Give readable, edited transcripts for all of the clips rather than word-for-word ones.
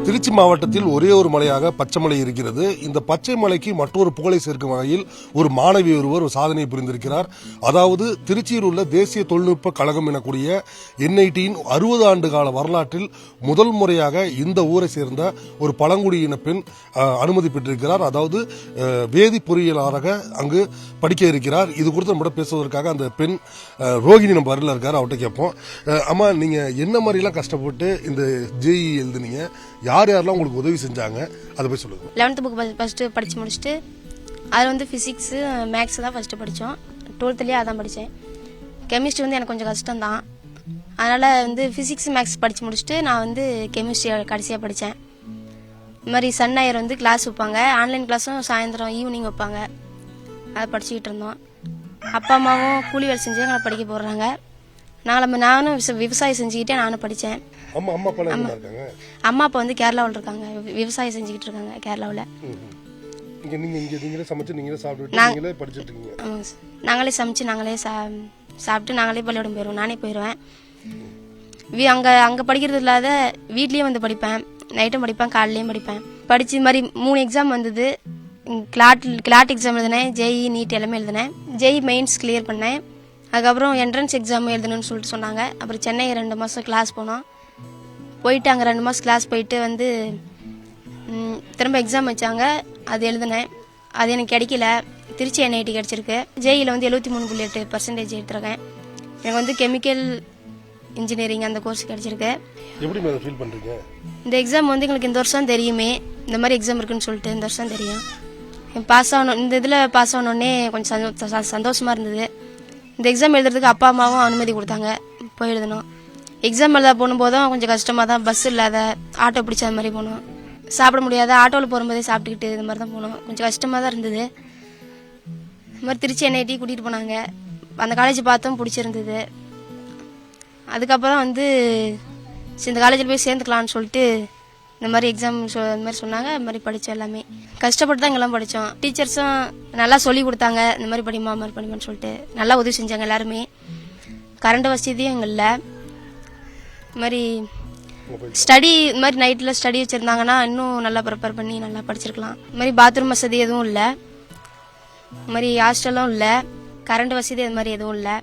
திருச்சி மாவட்டத்தில் ஒரே ஒரு மலையாக பச்சை மலை இருக்கிறது. இந்த பச்சை மலைக்கு மற்றொரு புகழை சேர்க்கும் வகையில் ஒரு மாணவி ஒருவர் ஒரு சாதனை புரிந்திருக்கிறார். அதாவது திருச்சியில் உள்ள தேசிய தொழில்நுட்ப கழகம் எனக்கூடிய NITயின் 60 ஆண்டு கால வரலாற்றில் முதல் முறையாக இந்த ஊரை சேர்ந்த ஒரு பழங்குடியின பெண் அனுமதி பெற்றிருக்கிறார். அதாவது வேதி பொறியியலாளராக அங்கு படிக்க இருக்கிறார். இது குறித்து நம்மளோட பேசுவதற்காக அந்த பெண் ரோகிணி நம்ம அருகில் இருக்காரு. அவர்கிட்ட கேட்போம். அம்மா, நீங்க என்ன மாதிரிலாம் கஷ்டப்பட்டு இந்த JEE எழுதுனீங்க? யார் யாரெல்லாம் உங்களுக்கு உதவி செஞ்சாங்க? அதை போய் சொல்லுங்க. 11th புக் ஃபர்ஸ்ட் படிச்சு முடிச்சுட்டு அதில் வந்து ஃபிசிக்ஸ் மேக்ஸ் தான் ஃபர்ஸ்ட் படித்தோம். 12th அதான் படித்தேன். கெமிஸ்ட்ரி வந்து எனக்கு கொஞ்சம் கஷ்டம்தான். அதனால் வந்து ஃபிசிக்ஸ் மேக்ஸ் படித்து முடிச்சுட்டு நான் வந்து கெமிஸ்ட்ரி கடைசியாக படித்தேன். இது மாதிரி சன் ஞாயிறு வந்து கிளாஸ் வைப்பாங்க. ஆன்லைன் கிளாஸும் சாயந்தரம் ஈவினிங் வைப்பாங்க. அதை படிச்சுக்கிட்டு இருந்தோம். அப்பா அம்மாவும் கூலி வேலை செஞ்சு எங்களை படிக்க போடுறாங்க. நானும் விவசாயம் செஞ்சுக்கிட்டே நானும் படித்தேன். அம்மா அப்பா வந்து கேரளாவில் இருக்காங்க. விவசாயம் செஞ்சுக்கிட்டு இருக்காங்க கேரளாவில். நாங்களே சமைச்சு நாங்களே சாப்பிட்டு நாங்களே பள்ளியோடம் போயிடுவோம். நானே போயிடுவேன். அங்கே படிக்கிறது இல்லாத வீட்லேயும் வந்து படிப்பேன். நைட்டும் படிப்பேன், காலையிலையும் படிப்பேன். படித்து இது மாதிரி 3 எக்ஸாம் வந்தது. கிளாட் எக்ஸாம் எழுதினேன், JEE நீட் எல்லாமே எழுதினேன். JEE மெயின்ஸ் கிளியர் பண்ணேன். அதுக்கப்புறம் என்ட்ரன்ஸ் எக்ஸாம் எழுதணும்னு சொல்லிட்டு சொன்னாங்க. அப்புறம் சென்னை 2 மாதம் கிளாஸ் போனோம். போயிட்டு அங்கே 2 மாதம் கிளாஸ் போயிட்டு வந்து திரும்ப எக்ஸாம் வச்சாங்க. அது எழுதினேன். அது எனக்கு கிடைக்கல. திருச்சி NIT கிடச்சிருக்கு. JEEல வந்து 73.8% எடுத்துருக்கேன். எனக்கு வந்து கெமிக்கல் இன்ஜினியரிங் அந்த கோர்ஸ் கிடச்சிருக்கு. எப்படி ஃபீல் பண்ணுறீங்க? இந்த எக்ஸாம் வந்து எங்களுக்கு இந்த வருஷம் தெரியுமே, இந்த மாதிரி எக்ஸாம் இருக்குன்னு சொல்லிட்டு இந்த வருஷம் தெரியும். பாஸ் ஆகணும், இந்த இதில் பாஸ் ஆகணுன்னே கொஞ்சம் சந்தோஷமாக இருந்தது. இந்த எக்ஸாம் எழுதுறதுக்கு அப்பா அம்மாவும் அனுமதி கொடுத்தாங்க. போய் எழுதணும். எக்ஸாம் எழுத போகும்போதும் கொஞ்சம் கஷ்டமாக தான். பஸ் இல்லாத, ஆட்டோ பிடிச்ச அது மாதிரி போகணும். சாப்பிட முடியாத, ஆட்டோவில் போகும்போதே சாப்பிட்டுக்கிட்டு இது மாதிரி தான் போகணும். கொஞ்சம் கஷ்டமாக தான் இருந்தது. இது மாதிரி திருச்சி NIT கூட்டிகிட்டு போனாங்க. அந்த காலேஜ் பார்த்தோம், பிடிச்சிருந்தது. அதுக்கப்புறம் வந்து இந்த காலேஜில் போய் சேர்ந்துக்கலான்னு சொல்லிட்டு இந்த மாதிரி எக்ஸாம் இந்த மாதிரி சொன்னாங்க. இந்த மாதிரி படித்தோம். எல்லாமே கஷ்டப்பட்டு தான் இங்கெல்லாம் படித்தோம். டீச்சர்ஸும் நல்லா சொல்லி கொடுத்தாங்க. இந்த மாதிரி படிமா, மாதிரி படிமான்னு சொல்லிட்டு நல்லா உதவி செஞ்சாங்க எல்லாருமே. கரண்ட் வசதியும் எங்கள் இல்லை. இது மாதிரி ஸ்டடி இது மாதிரி நைட்டில் ஸ்டடி வச்சுருந்தாங்கன்னா இன்னும் நல்லா ப்ரிப்பேர் பண்ணி நல்லா படிச்சிருக்கலாம். இது மாதிரி பாத்ரூம் வசதி எதுவும் இல்லை. இது மாதிரி ஹாஸ்டலும் இல்லை. கரண்ட் வசதி இது மாதிரி எதுவும் இல்லை.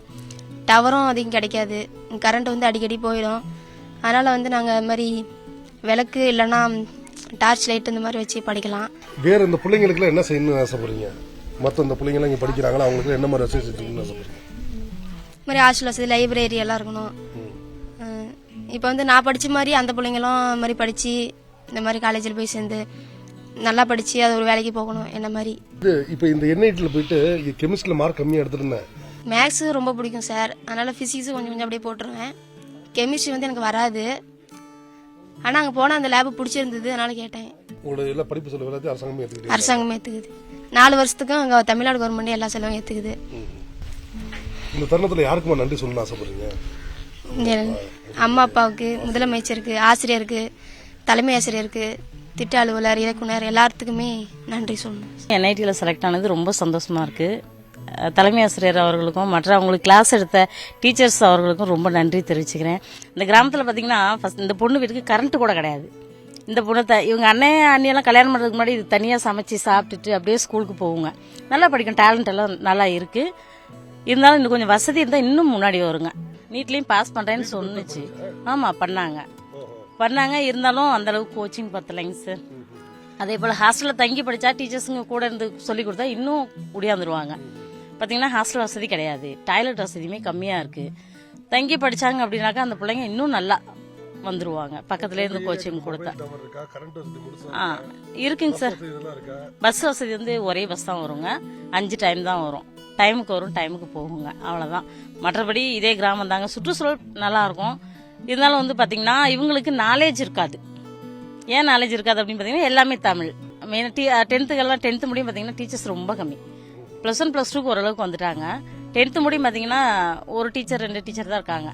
டவரும் அதிகம் கிடைக்காது. கரண்ட் வந்து அடிக்கடி போயிடும். அதனால் வந்து நாங்கள் இது மாதிரி விளக்கு இல்லைன்னா டார்ச் லைட் இந்த மாதிரி வச்சு படிக்கலாம். வேறு இந்த பிள்ளைங்களுக்குலாம் என்ன செய்யணும்னு ஆசைப்படுறீங்க? மற்ற இந்த பிள்ளைங்களாம் இங்கே படிக்கிறாங்களா, அவங்களுக்கு என்ன மாதிரி வசதி செஞ்சுக்கணும்னு ஆசைப்படுறீங்க? இது மாதிரி ஹாஸ்டல் வசதி, லைப்ரரி எல்லாம் இருக்கணும். இப்போ வந்து நான் படித்த மாதிரி அந்த பிள்ளைங்களும் இது மாதிரி படித்து இந்த மாதிரி காலேஜில் போய் சேர்ந்து நல்லா படித்து அது ஒரு வேலைக்கு போகணும். என்ன மாதிரி இப்போ இந்த NITயில் போயிட்டு கெமிஸ்ட்ரியில் மார்க் கம்மியாக எடுத்துருந்தேன். மேக்ஸு ரொம்ப பிடிக்கும் சார். அதனால் ஃபிசிக்ஸு கொஞ்சம் கொஞ்சம் அப்படியே போட்டுருவேன். கெமிஸ்ட்ரி வந்து எனக்கு வராது. ஆனால் அங்கே போனால் அந்த லேபு பிடிச்சிருந்தது. அதனால் கேட்டேன். உங்களோட எல்லா படிப்பு செலவு எல்லாத்தையும் அரசாங்கமே ஏற்றுக்குது. 4 வருஷத்துக்கும் அங்கே தமிழ்நாடு கவர்மெண்ட் எல்லா செலவும் ஏற்றுக்குது. இந்த தருணத்தில் யாருக்குமா நன்றி சொல்லணும்னு ஆசைப்படுறீங்க? அம்மா அப்பாவுக்கு, முதலமைச்சருக்கு, ஆசிரியருக்கு, தலைமை ஆசிரியருக்கு, திட்ட அலுவலர், இயக்குனர் எல்லாத்துக்குமே நன்றி சொல்லணும். NITயில் செலக்ட் ஆனது ரொம்ப சந்தோஷமாக இருக்குது. தலைமை ஆசிரியர் அவர்களுக்கும் மற்ற அவங்களுக்கு கிளாஸ் எடுத்த டீச்சர்ஸ் அவர்களுக்கும் ரொம்ப நன்றி தெரிவிச்சுக்கிறேன். இந்த கிராமத்தில் பார்த்தீங்கன்னா ஃபஸ்ட் இந்த பொண்ணு வீட்டுக்கு கரண்ட்டு கூட கிடையாது. இந்த பொண்ணை இவங்க அண்ணியெல்லாம் கல்யாணம் பண்ணுறதுக்கு முன்னாடி இது தனியாக சமைச்சு சாப்பிட்டுட்டு அப்படியே ஸ்கூலுக்கு போகுங்க. நல்லா படிக்கும், டேலண்ட் எல்லாம் நல்லா இருக்குது. இருந்தாலும் இன்னும் கொஞ்சம் வசதி இருந்தால் இன்னும் முன்னாடி வருங்க. நீட்லேயும் பாஸ் பண்ணுறேன்னு சொன்னிச்சு. ஆமாம், பண்ணாங்க. இருந்தாலும் அந்தளவுக்கு கோச்சிங் பத்தலைங்க சார். அதே போல் ஹாஸ்டலில் தங்கி படித்தா டீச்சர்ஸுங்க கூட இருந்து சொல்லி கொடுத்தா இன்னும் முடியாந்துருவாங்க. பார்த்தீங்கன்னா ஹாஸ்டல் வசதி கிடையாது, டாய்லெட் வசதியுமே கம்மியாக இருக்குது. தங்கி படித்தாங்க அப்படின்னாக்கா அந்த பிள்ளைங்க இன்னும் நல்லா வந்துருவாங்க. பக்கத்துலேயே இருந்து கோச்சிங் கொடுத்தா இருக்குங்க சார். பஸ் வசதி வந்து ஒரே பஸ் தான் வருங்க. 5 டைம் தான் வரும். டைமுக்கு வரும், டைமுக்கு போகுங்க. அவ்வளோதான். மற்றபடி இதே கிராமம் தாங்க. சுற்றுச்சூழல் நல்லாயிருக்கும். இருந்தாலும் வந்து பார்த்தீங்கன்னா இவங்களுக்கு நாலேஜ் இருக்காது. ஏன் நாலேஜ் இருக்காது அப்படின்னு பார்த்தீங்கன்னா எல்லாமே தமிழ். மெயினாக 10th முடியும் பார்த்தீங்கன்னா டீச்சர்ஸ் ரொம்ப கம்மி. +1 +2க்கு ஓரளவுக்கு வந்துட்டாங்க. 10th முடியும் பார்த்தீங்கன்னா ஒரு டீச்சர் 2 டீச்சர் தான் இருக்காங்க.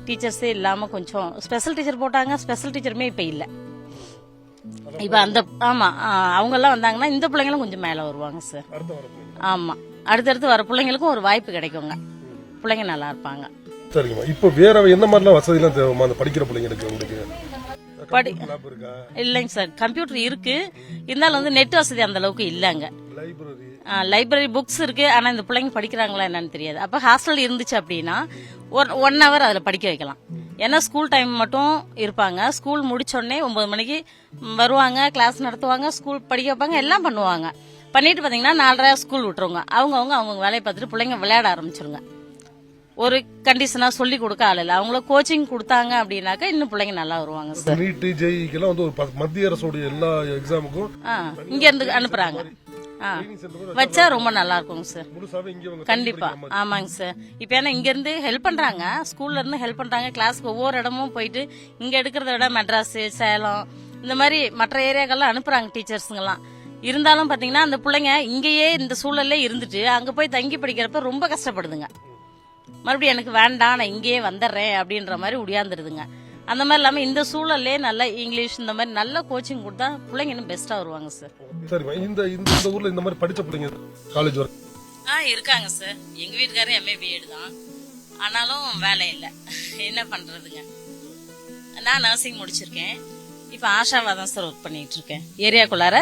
டீச்சர்ஸே இல்லாமல் கொஞ்சம் ஸ்பெஷல் டீச்சர் போட்டாங்க. ஸ்பெஷல் டீச்சருமே இப்போ இல்லை. இப்போ அவங்கெல்லாம் வந்தாங்கன்னா இந்த பிள்ளைங்களும் கொஞ்சம் மேலே வருவாங்க சார். ஆமாம், அடுத்தடுத்து வர பிள்ளைங்களுக்கும் ஒரு வாய்ப்பு கிடைக்குங்க. பிள்ளைங்க நல்லா இருப்பாங்க. சரிங்கம்மா. இப்போ வேற என்ன மாதிரிலாம் வசதிலாம் தேவைமா அந்த படிக்கிற பிள்ளைங்களுக்கு? உங்களுக்கு இல்லைங்க சார், கம்ப்யூட்டர் இருக்கு, இருந்தாலும் நெட் வசதி அந்த அளவுக்கு இல்லைங்க. லைப்ரரி புக்ஸ் இருக்கு, ஆனா இந்த பிள்ளைங்க படிக்கிறாங்களா என்னன்னு தெரியாது. அப்ப ஹாஸ்டல் இருந்துச்சு அப்படின்னா 1 hour அதுல படிக்க வைக்கலாம். ஏன்னா ஸ்கூல் டைம் மட்டும் இருப்பாங்க. ஸ்கூல் முடிச்சோடனே 9 மணிக்கு வருவாங்க, கிளாஸ் நடத்துவாங்க, ஸ்கூல் படிக்க வைப்பாங்க, எல்லாம் பண்ணுவாங்க. பண்ணிட்டு பாத்தீங்கன்னா 4:30 ஸ்கூல் விட்டுருவாங்க. அவங்க வேலையை பார்த்துட்டு பிள்ளைங்க விளையாட ஆரம்பிச்சிருங்க. ஒரு கண்டிஷனா சொல்லி கொடுக்க ஆள் இல்ல. அவங்கள கோச்சிங் கொடுத்தாங்க அப்படின்னாக்கா இன்னும் பிள்ளைங்க நல்லா வருவாங்க சார். நீட் ஜேஇக்கெல்லாம் ஒரு மத்திய அரசுடைய எல்லா எக்ஸாமுக்கும் இங்க இருந்து அனுப்புறாங்க. வச்சா ரொம்ப நல்லா இருக்குங்க சார். கண்டிப்பா. ஆமாங்க சார். இப்ப ஏன்னா இங்க இருந்து ஹெல்ப் பண்றாங்க, ஸ்கூல்ல இருந்து ஹெல்ப் பண்றாங்க. கிளாஸ்க்கு ஒவ்வொரு இடமும் போயிட்டு இங்க எடுக்கிறத விட மெட்ராஸ், சேலம் இந்த மாதிரி மற்ற ஏரியாக்கெல்லாம் அனுப்புறாங்க டீச்சர்ஸுங்கெல்லாம். இருந்தாலும் பாத்தீங்கன்னா அந்த பிள்ளைங்க இங்கேயே இந்த சூழல்ல இருந்துட்டு அங்க போய் தங்கி படிக்கிறப்ப ரொம்ப கஷ்டப்படுதுங்க. மறுபடியும் எனக்கு வேண்டாம், நான் இங்கேயே வந்துடுறேன் அப்படின்ற மாதிரி உடையாந்துருதுங்க. அந்த மாதிரி இல்லாம இந்த சூழல்லே நல்ல இங்கிலீஷ் இந்த மாதிரி நல்ல கோச்சிங் கொடுத்தா பிள்ளைங்க இன்னும் பெஸ்டா வருவாங்க சார். சரிம்மா. இந்த ஊர்ல இந்த மாதிரி படிச்ச பிள்ளைங்க காலேஜ் இருக்காங்க சார். எங்க வீட்டுக்காரர் MA BEd தான், ஆனாலும் வேலை இல்லை. என்ன பண்றதுங்க? நான் நர்சிங் முடிச்சிருக்கேன். இப்ப ஆஷாவா தான் சார் ஒர்க் பண்ணிட்டு இருக்கேன். ஏரியாக்குள்ளார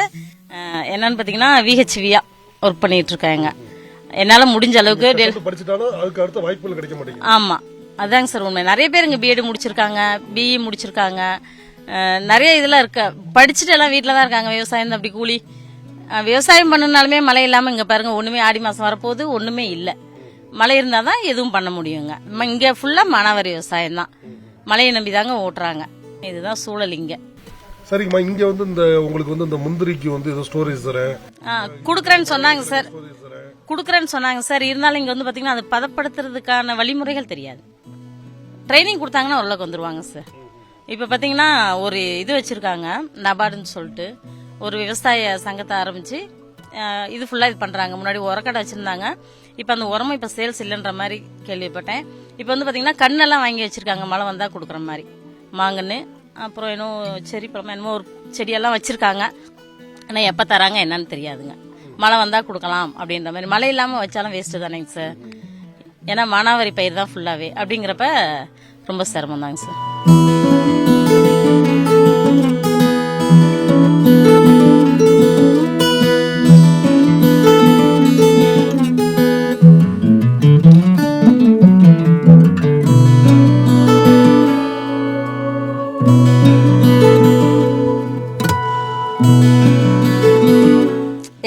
என்னன்னு பாத்தீங்கன்னா VHVயா ஒர்க் பண்ணிட்டு இருக்காங்க. என்னால முடிஞ்ச அளவுக்கு படிச்சுட்டாலும் அதுக்கு அடுத்த வாய்ப்புகள் கிடைக்க மாட்டேங்குது. ஆமா, அதாங்க சார் உண்மை. நிறைய பேர் இங்க BEd முடிச்சிருக்காங்க, BE முடிச்சிருக்காங்க, நிறைய இதெல்லாம் இருக்கு. படிச்சுட்டு எல்லாம் வீட்டுல தான் இருக்காங்க. விவசாயம் அப்படி கூலி விவசாயம் பண்ணனாலுமே மழை இல்லாம இங்க பாருங்க, ஒண்ணுமே ஆடி மாசம் வரப்போது ஒண்ணுமே இல்ல. மழை இருந்தாதான் எதுவும் பண்ண முடியுங்க. இங்க ஃபுல்லா மானாவாரி விவசாயம் தான், மழையை நம்பி தாங்க ஓட்டுறாங்க. இதுதான் சூழல் இங்க. சரிங்கம்மா. இங்க இந்த உங்களுக்கு இந்த முந்திரிக்கு ஏதோ ஸ்டோரேஜ் குடுக்கறேன்னு சொன்னாங்க சார். இருந்தாலும் இங்க பாத்தீங்கன்னா அது பதப்படுத்துறதுக்கான வழிமுறைகள் தெரியாது. ட்ரைனிங் கொடுத்தாங்கன்னா ஓரளவுக்கு வந்துருவாங்க சார். இப்ப பாத்தீங்கன்னா ஒரு இது வச்சிருக்காங்க, நபார்டுன்னு சொல்லிட்டு ஒரு விவசாய சங்கத்தை ஆரம்பிச்சு இது ஃபுல்லா இது பண்றாங்க. முன்னாடி உரக்கடை வச்சிருந்தாங்க. இப்ப அந்த உரமும் இப்ப சேல்ஸ் இல்லைன்ற மாதிரி கேள்விப்பட்டேன். இப்ப பாத்தீங்கன்னா கண்ணெல்லாம் வாங்கி வச்சிருக்காங்க, மழை வந்தா கொடுக்குற மாதிரி. மாங்கன்னு, அப்புறம் செரி பழம் என்னமோ ஒரு செடியெல்லாம் வச்சிருக்காங்க. ஆனா எப்ப தராங்க என்னன்னு தெரியாதுங்க. மழை வந்தா கொடுக்கலாம் அப்படின்ற மாதிரி. மழை இல்லாம வச்சாலும் வேஸ்ட் தானேங்க சார். ஏன்னா மானாவாரி பயிர் தான் ஃபுல்லாவே. அப்படிங்கிறப்ப ரொம்ப சிரமம் தாங்க சார்.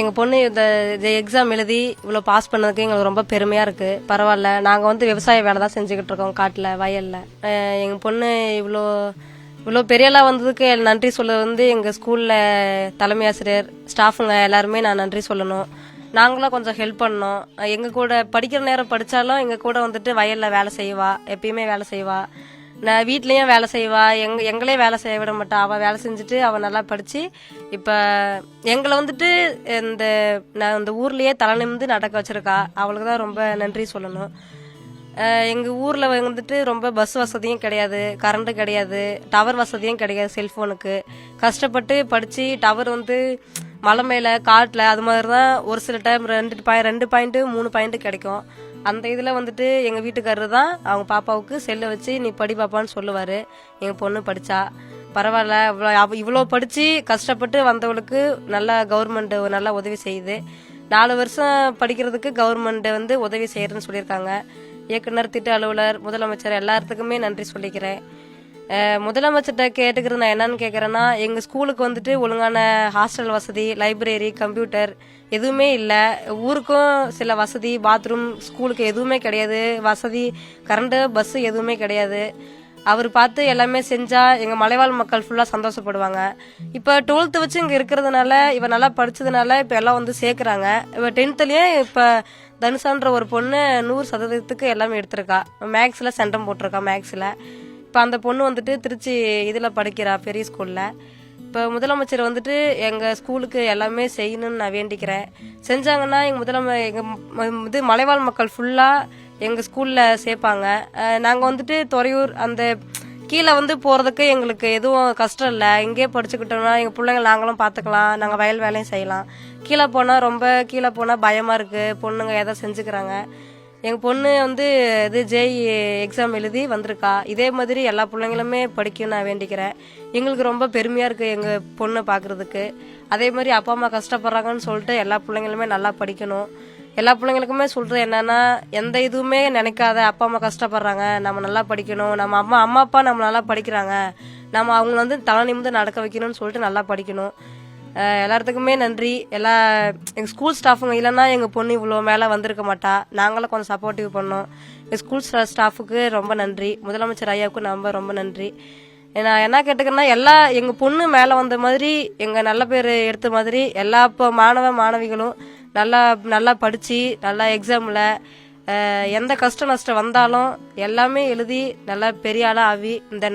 எங்கள் பொண்ணு இந்த எக்ஸாம் எழுதி இவ்வளோ பாஸ் பண்ணதுக்கு எங்களுக்கு ரொம்ப பெருமையாக இருக்குது. பரவாயில்ல, நாங்கள் விவசாய வேலை தான் செஞ்சுக்கிட்டு இருக்கோம், காட்டில் வயலில். எங்கள் பொண்ணு இவ்வளோ பெரியலாம் வந்ததுக்கு நன்றி சொல்ல எங்கள் ஸ்கூலில் தலைமை ஆசிரியர், ஸ்டாஃபுங்க எல்லாருமே நான் நன்றி சொல்லணும். நாங்களும் கொஞ்சம் ஹெல்ப் பண்ணோம். எங்கள் கூட படிக்கிற நேரம் படித்தாலும் எங்கள் கூட வயலில் வேலை செய்வா, எப்பயுமே வேலை செய்வா. நான் வீட்லேயும் வேலை செய்வா, எங்களே வேலை செய்ய விட மாட்டா. அவள் வேலை செஞ்சுட்டு அவள் நல்லா படித்து இப்போ எங்களை நான் இந்த ஊர்லேயே தலை நிமிந்து நடக்க வச்சிருக்கா. அவளுக்கு தான் ரொம்ப நன்றி சொல்லணும். எங்கள் ஊரில் ரொம்ப பஸ் வசதியும் கிடையாது, கரண்ட்டு கிடையாது, டவர் வசதியும் கிடையாது செல்ஃபோனுக்கு. கஷ்டப்பட்டு படித்து டவர் மலை மேலே காட்டில் அது மாதிரி தான் ஒரு சில டைம் 2 பாயிண்ட் 3 பாயிண்ட் கிடைக்கும். அந்த இதில் எங்கள் வீட்டுக்காரர் தான் அவங்க பாப்பாவுக்கு செல்லை வச்சு நீ படி பாப்பான்னு சொல்லுவார். எங்கள் பொண்ணு படித்தா பரவாயில்ல, இவ்வளோ படித்து கஷ்டப்பட்டு வந்தவளுக்கு நல்லா கவர்மெண்ட் நல்லா உதவி செய்யுது. 4 வருஷம் படிக்கிறதுக்கு கவர்மெண்ட் உதவி செய்யறதுன்னு சொல்லியிருக்காங்க. இயக்குனர், திட்ட அலுவலர், முதலமைச்சர் எல்லாத்துக்குமே நன்றி சொல்லிக்கிறேன். முதலமைச்சர்கிட்ட கேட்டுக்கிறது நான் என்னன்னு கேட்குறேன்னா, எங்கள் ஸ்கூலுக்கு ஒழுங்கான ஹாஸ்டல் வசதி, லைப்ரரி, கம்ப்யூட்டர் எதுவுமே இல்லை. ஊருக்கும் சில வசதி, பாத்ரூம், ஸ்கூலுக்கு எதுவுமே கிடையாது. வசதி, கரண்ட்டு, பஸ்ஸு எதுவுமே கிடையாது. அவர் பார்த்து எல்லாமே செஞ்சால் எங்கள் மலைவாழ் மக்கள் ஃபுல்லாக சந்தோஷப்படுவாங்க. இப்போ 12th வச்சு இங்கே இருக்கிறதுனால, இவன் நல்லா படித்ததுனால இப்போ எல்லாம் சேர்க்குறாங்க. இப்போ 10thலேயே இப்போ தனுஷான்ற ஒரு பொண்ணு 100% எல்லாமே எடுத்திருக்கா. மேக்ஸில் சென்டம் போட்டிருக்கா. மேக்ஸில் இப்போ அந்த பொண்ணு திருச்சி இதில் படிக்கிறா, பெரிய ஸ்கூலில். இப்போ முதலமைச்சர் வந்துட்டு எங்கள் ஸ்கூலுக்கு எல்லாமே செய்யணும்னு நான் வேண்டிக்கிறேன். செஞ்சாங்கன்னா எங்கள் மலைவாழ் மக்கள் ஃபுல்லாக எங்கள் ஸ்கூலில் சேர்ப்பாங்க. நாங்கள் வந்துட்டு துறையூர் அந்த கீழே போகிறதுக்கு எங்களுக்கு எதுவும் கஷ்டம் இல்லை. இங்கேயே படிச்சுக்கிட்டோம்னா எங்கள் பிள்ளைங்க நாங்களும் பார்த்துக்கலாம், நாங்கள் வயல் வேலையும் செய்யலாம். கீழே போனால் பயமாக இருக்குது, பொண்ணுங்க எதை செஞ்சுக்கிறாங்க. எங்கள் பொண்ணு இது ஜேஇ எக்ஸாம் எழுதி வந்திருக்கா. இதே மாதிரி எல்லா பிள்ளைங்களுமே படிக்கணும்னு நான் வேண்டிக்கிறேன். எங்களுக்கு ரொம்ப பெருமையாக இருக்குது எங்கள் பொண்ணை பார்க்குறதுக்கு. அதே மாதிரி அப்பா அம்மா கஷ்டப்படுறாங்கன்னு சொல்லிட்டு எல்லா பிள்ளைங்களுமே நல்லா படிக்கணும். எல்லா பிள்ளைங்களுக்குமே சொல்கிறது என்னன்னா, எந்த இதுவுமே நினைக்காத, அப்பா அம்மா கஷ்டப்படுறாங்க, நம்ம நல்லா படிக்கணும், நம்ம அம்மா அப்பா நம்ம நல்லா படிக்கிறாங்க, நம்ம அவங்கள தலை நிமிர்ந்து நடக்க வைக்கணும்னு சொல்லிட்டு நல்லா படிக்கணும். எல்லாத்துக்குமே நன்றி. எங்கள் ஸ்கூல் ஸ்டாஃபுங்க இல்லைன்னா எங்கள் பொண்ணு இவ்வளோ மேலே வந்திருக்க மாட்டா. நாங்களும் கொஞ்சம் சப்போர்ட்டிவ் பண்ணோம். எங்கள் ஸ்கூல் ஸ்டாஃபுக்கு ரொம்ப நன்றி. முதலமைச்சர் ஐயாவுக்கு ரொம்ப நன்றி. நான் என்ன கேட்டுக்கிறேன்னா, எங்கள் பொண்ணு மேலே வந்த மாதிரி, எங்கள் நல்ல பேர் எடுத்த மாதிரி எல்லா இப்போ மாணவிகளும் நல்லா படித்து நல்லா எக்ஸாமில் எந்த கஷ்ட நஷ்டம் வந்தாலும் எல்லாமே எழுதி நல்லா பெரிய ஆளாக ஆகி இந்த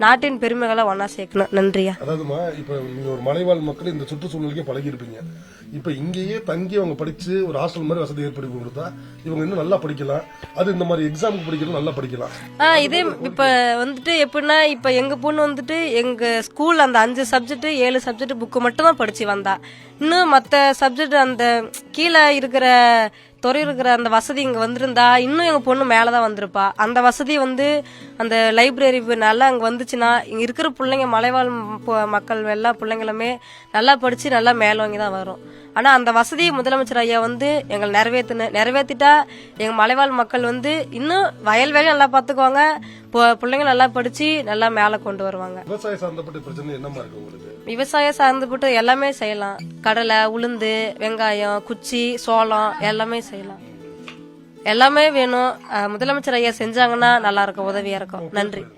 நாட்டின் பெருமைகளை ஒன்னா சேர்க்கணும். நன்றியா. அதாவதுமா, இப்ப நீங்க ஒரு மலைவாழ் மக்கள் இந்த சுற்றுச்சூழலுக்கே பழகி இருப்பீங்க. இப்ப இங்கேயே தங்கி அவங்க படிச்சு ஒரு ஹாஸ்டல் மாதிரி வசதி ஏற்படுத்தி கொடுத்தா இவங்க இன்னும் நல்லா படிக்கலாம். அது இந்த மாதிரி எக்ஸாமுக்கு படிக்கலாம், நல்லா படிக்கலாம். இதே இப்ப எப்படின்னா, இப்ப எங்க பொண்ணு எங்க ஸ்கூல் அந்த 5 சப்ஜெக்ட் 7 சப்ஜெக்ட் புக்கு மட்டும் தான் படிச்சு வந்தா. இன்னும் மத்த சப்ஜெக்ட் அந்த கீழே இருக்கிற துறை இருக்கிற அந்த வசதி இங்க வந்திருந்தா இன்னும் எங்க பொண்ணு மேலதான் வந்திருப்பா. அந்த வசதி அந்த லைப்ரரி நல்லா அங்க வந்துச்சுன்னா இங்க இருக்கிற பிள்ளைங்க மலைவாழ் மக்கள் எல்லா பிள்ளைங்களுமே நல்லா படிச்சு நல்லா மேலோங்கி தான் வரும். ஆனா அந்த வசதியை முதலமைச்சர் ஐயா எங்களை நிறைவேற்றிட்டா எங்க மலைவாழ் மக்கள் இன்னும் வயல் வேலையும் நல்லா பாத்துக்குவாங்க, பிள்ளைங்க நல்லா படிச்சு நல்லா மேல கொண்டு வருவாங்க. விவசாயம் சார்ந்தப்பட்ட பிரச்சனை என்னமா இருக்கு உங்களுக்கு? விவசாயம் சார்ந்துபட்டு எல்லாமே செய்யலாம். கடலை, உளுந்து, வெங்காயம், குச்சி, சோளம் எல்லாமே செய்யலாம். எல்லாமே வேணும். முதலமைச்சர் ஐயா செஞ்சாங்கன்னா நல்லா இருக்கும், உதவியா இருக்கும். நன்றி.